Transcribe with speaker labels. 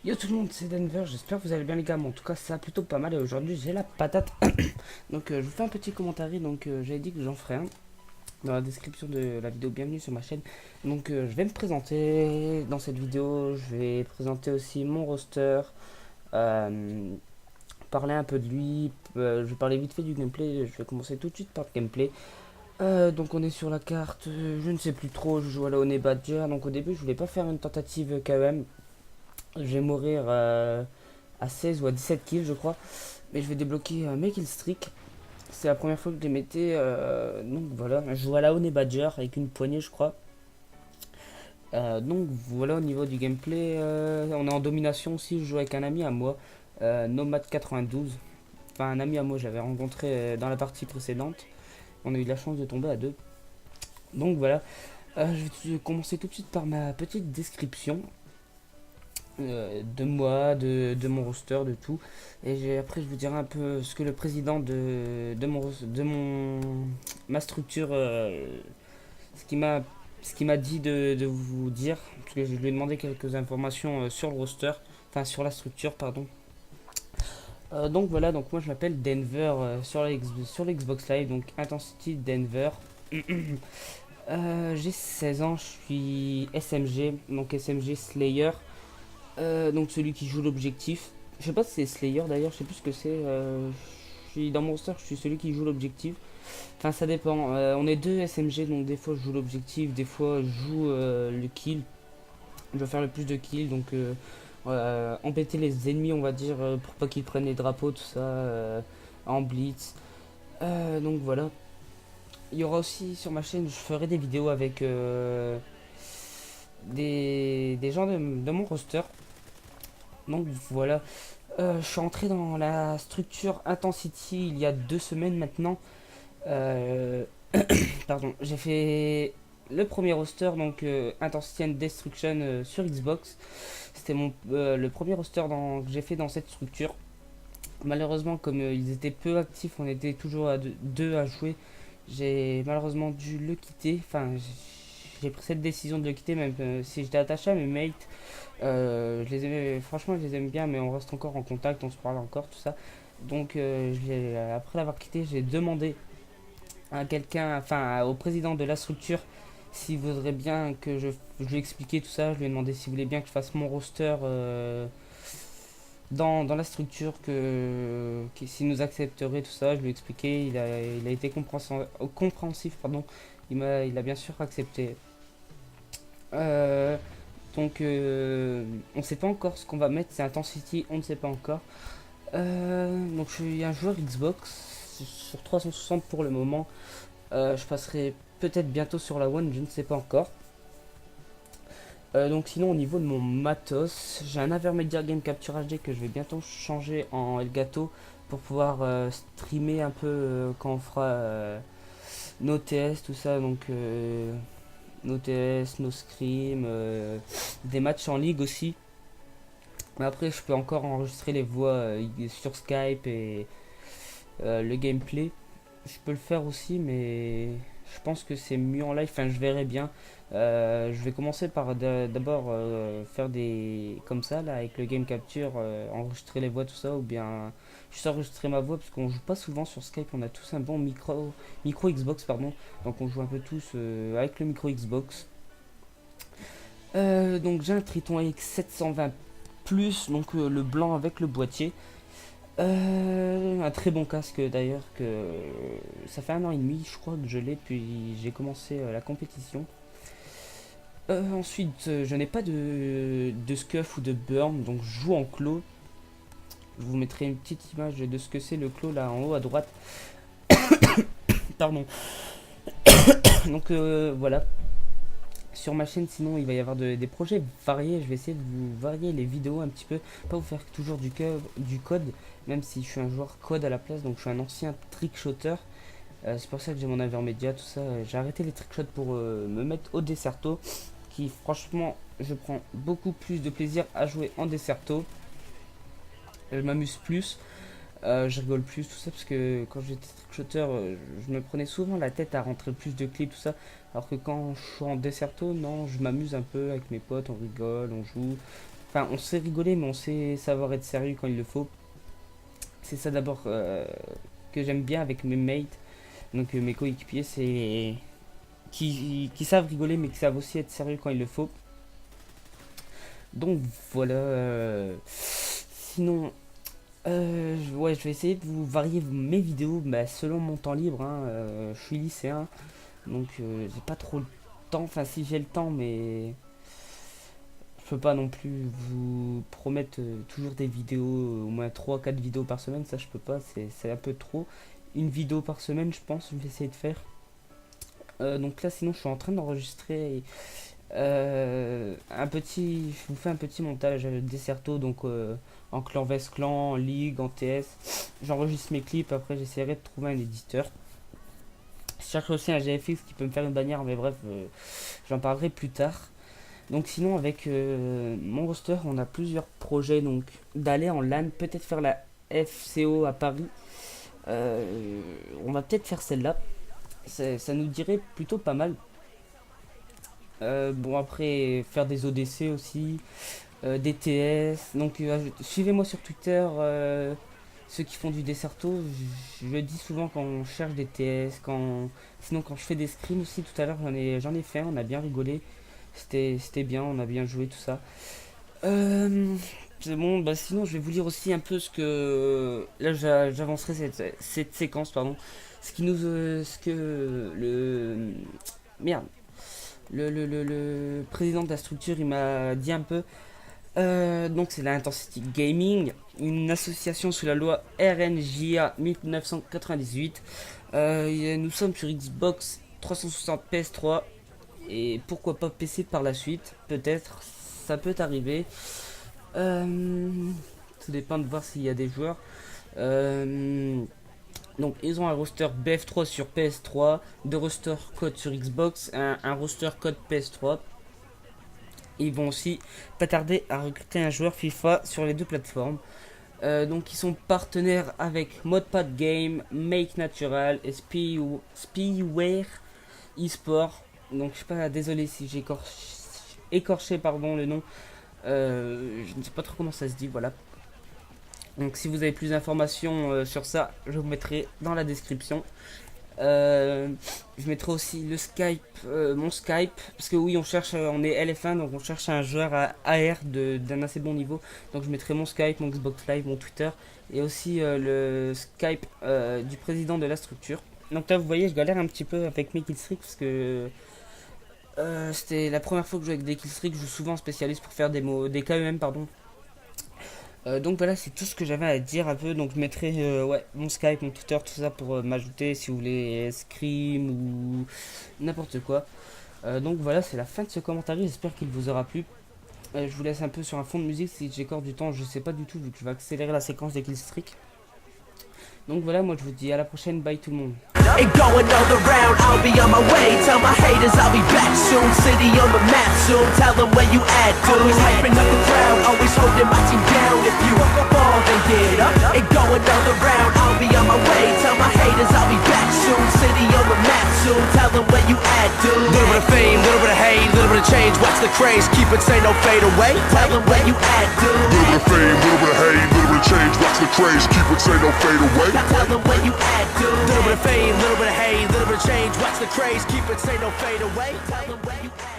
Speaker 1: Yo tout le monde, c'est Denver, j'espère que vous allez bien les gars, mais en tout cas ça va plutôt pas mal et aujourd'hui j'ai la patate. Donc je vous fais un petit commentaire, donc j'avais dit que j'en ferai un dans la description de la vidéo, bienvenue sur ma chaîne. Donc je vais me présenter dans cette vidéo, je vais présenter aussi mon roster, euh, parler un peu de lui, je vais parler vite fait du gameplay, je vais commencer tout de suite par le gameplay. Donc on est sur la carte, je ne sais plus trop, je joue à la Honey Badger, donc au début je voulais pas faire une tentative KM, je vais mourir à 16 ou à 17 kills, je crois. Mais je vais débloquer mes kill streak. C'est la première fois que je les mettais. Donc voilà, je joue à la Honey Badger avec une poignée, je crois. Donc voilà, au niveau du gameplay, on est en domination aussi. Je joue avec un ami à moi, Nomad92. Enfin, un ami à moi, j'avais rencontré dans la partie précédente. On a eu de la chance de tomber à deux. Donc voilà, je vais commencer tout de suite par ma petite description. De moi, de mon roster, de tout. Et après, je vous dirai un peu ce que le président de ma structure, ce qu'il m'a, ce qu'il m'a dit de vous dire. Parce que je lui ai demandé quelques informations sur le roster, enfin sur la structure, pardon. Donc voilà, donc moi je m'appelle Denver sur l'Xbox Live, donc Intensity Denver. J'ai 16 ans, je suis SMG, donc SMG Slayer. Donc celui qui joue l'objectif. Je sais pas si c'est Slayer d'ailleurs, je sais plus ce que c'est. Je suis dans mon roster, je suis celui qui joue l'objectif. Enfin ça dépend. On est deux SMG, donc des fois je joue l'objectif, des fois je joue le kill. Je dois faire le plus de kills, donc voilà, embêter les ennemis on va dire pour pas qu'ils prennent les drapeaux, tout ça, en blitz. Donc voilà. Il y aura aussi sur ma chaîne, je ferai des vidéos avec des gens de mon roster. Donc voilà. Je suis entré dans la structure Intensity il y a 2 semaines maintenant. Euh, Pardon, j'ai fait le premier roster, donc Intensity and Destruction sur Xbox. C'était le premier roster que j'ai fait dans cette structure. Malheureusement, comme ils étaient peu actifs, on était toujours à deux à jouer. J'ai malheureusement dû le quitter. Enfin, j'ai pris cette décision de le quitter, même si j'étais attaché à mes mates. Je les aimais, franchement, je les aime bien, mais on reste encore en contact, on se parle encore, tout ça. Donc, après l'avoir quitté, j'ai demandé à quelqu'un, enfin au président de la structure, s'il voudrait bien que je lui expliquais tout ça. Je lui ai demandé s'il voulait bien que je fasse mon roster dans la structure, s'il nous accepterait tout ça. Je lui ai expliqué, il a été compréhensif, pardon. Il a bien sûr accepté. Euh, on ne sait pas encore ce qu'on va mettre, c'est Intensity, on ne sait pas encore. Donc je suis un joueur Xbox sur 360 pour le moment. Je passerai peut-être bientôt sur la One, je ne sais pas encore. Donc sinon au niveau de mon matos, j'ai un Avermedia Game Capture HD que je vais bientôt changer en Elgato pour pouvoir streamer un peu quand on fera nos TS, tout ça. Donc nos TS, nos scrims, des matchs en ligue aussi. Mais après je peux encore enregistrer les voix sur Skype et le gameplay. Je peux le faire aussi, mais je pense que c'est mieux en live. Enfin, je verrai bien. Je vais commencer par d'abord faire des comme ça là avec le game capture, enregistrer les voix, tout ça, ou bien juste enregistrer ma voix parce qu'on joue pas souvent sur Skype. On a tous un bon micro Xbox, pardon. Donc on joue un peu tous avec le micro Xbox. Donc j'ai un Triton X 720 plus, donc le blanc avec le boîtier. Un très bon casque d'ailleurs, que ça fait 1 an et demi je crois que je l'ai, puis j'ai commencé la compétition. Ensuite je n'ai pas de scuff ou de burn, donc je joue en clos. Je vous mettrai une petite image de ce que c'est le clos là en haut à droite. Pardon. Donc voilà. Sur ma chaîne sinon il va y avoir des projets variés, je vais essayer de vous varier les vidéos un petit peu, pas vous faire toujours du code, même si je suis un joueur code à la place, donc je suis un ancien trickshotter. C'est pour ça que j'ai mon Avermedia, tout ça. J'ai arrêté les trickshots pour me mettre au Desserto, qui franchement je prends beaucoup plus de plaisir à jouer en Desserto. Je m'amuse plus, je rigole plus, tout ça, parce que quand j'étais trickshotter, je me prenais souvent la tête à rentrer plus de clips, tout ça. Alors que quand je suis en Desserto, non, je m'amuse un peu avec mes potes, on rigole, on joue. Enfin, on sait rigoler, mais on sait savoir être sérieux quand il le faut. C'est ça d'abord que j'aime bien avec mes mates, donc mes coéquipiers, c'est qui savent rigoler, mais qui savent aussi être sérieux quand il le faut. Donc voilà. Sinon, ouais, je vais essayer de vous varier mes vidéos selon mon temps libre, hein. Je suis lycéen, donc j'ai pas trop le temps. Enfin, si j'ai le temps, mais je peux pas non plus vous promettre toujours des vidéos, au moins 3 4 vidéos par semaine. Ça, je peux pas, c'est un peu trop. Une vidéo par semaine, je pense, je vais essayer de faire. Donc là, sinon, je suis en train d'enregistrer je vous fais un petit montage Desserto, donc en clan vs clan, en ligue, en TS. J'enregistre mes clips, après j'essaierai de trouver un éditeur. Je cherche aussi un GFX qui peut me faire une bannière, mais bref, j'en parlerai plus tard. Donc sinon, avec mon roster, on a plusieurs projets, donc d'aller en LAN, peut-être faire la FCO à Paris. On va peut-être faire celle-là. Ça nous dirait plutôt pas mal. Bon, après, faire des ODC aussi, des TS. Donc, suivez-moi sur Twitter, ceux qui font du Desserto. Je le dis souvent quand on cherche des TS, sinon quand je fais des scrims aussi. Tout à l'heure, j'en ai fait un, on a bien rigolé. C'était bien, on a bien joué, tout ça. C'est bon, sinon, je vais vous lire aussi un peu ce que. Là, j'avancerai cette séquence, pardon. Ce que le. Merde. Le président de la structure, il m'a dit un peu. Donc c'est la Intensity Gaming, une association sous la loi RNJA 1998. Nous sommes sur Xbox 360, PS3 et pourquoi pas PC par la suite. Peut-être, ça peut arriver. Ça dépend de voir s'il y a des joueurs. Donc ils ont un roster BF3 sur PS3, 2 roster code sur Xbox, un roster code PS3. Ils vont aussi pas tarder à recruter un joueur FIFA sur les 2 plateformes. Donc ils sont partenaires avec Modpad Game, Make Natural et Spiware eSport. Donc je sais pas, désolé si j'ai écorché pardon, le nom. Je ne sais pas trop comment ça se dit, voilà. Donc si vous avez plus d'informations sur ça, je vous mettrai dans la description. Je mettrai aussi le Skype, mon Skype, parce que oui, on est LF1, donc on cherche un joueur à AR d'un assez bon niveau. Donc je mettrai mon Skype, mon Xbox Live, mon Twitter, et aussi le Skype du président de la structure. Donc là, vous voyez, je galère un petit peu avec mes killstreaks, parce que c'était la première fois que je jouais avec des killstreaks. Je joue souvent en spécialiste pour faire des KEM, pardon. Donc voilà, c'est tout ce que j'avais à dire un peu. Donc je mettrai mon Skype, mon Twitter, tout ça pour m'ajouter si vous voulez scream ou n'importe quoi. Donc voilà, c'est la fin de ce commentaire. J'espère qu'il vous aura plu. Je vous laisse un peu sur un fond de musique si j'ai encore du temps. Je sais pas du tout vu que je vais accélérer la séquence des killstreaks. Donc voilà, moi je vous dis à la prochaine. Bye tout le monde.
Speaker 2: And going another round, I'll be on my way. Tell my haters I'll be back soon. City on the map soon. Tell them where you at, dude. Always hyping up the crowd, always holding my team down. If you fall, then get up. And go another round, I'll be on my way. Tell my haters I'll be back soon. City on the map soon. Tell them where you at, dude. Little bit of fame, little bit of hate, little bit of change. Watch the craze, keep it, say no fade away. Tell them where you at, dude.
Speaker 3: Little bit of fame, little bit of hate, little bit of change. Watch the craze, keep it, say no fade away.
Speaker 2: Tell them where you at, dude. Little bit of fame, little bit of hate, little bit of change. Watch the craze, keep it, say no fade away. Tell them where you at.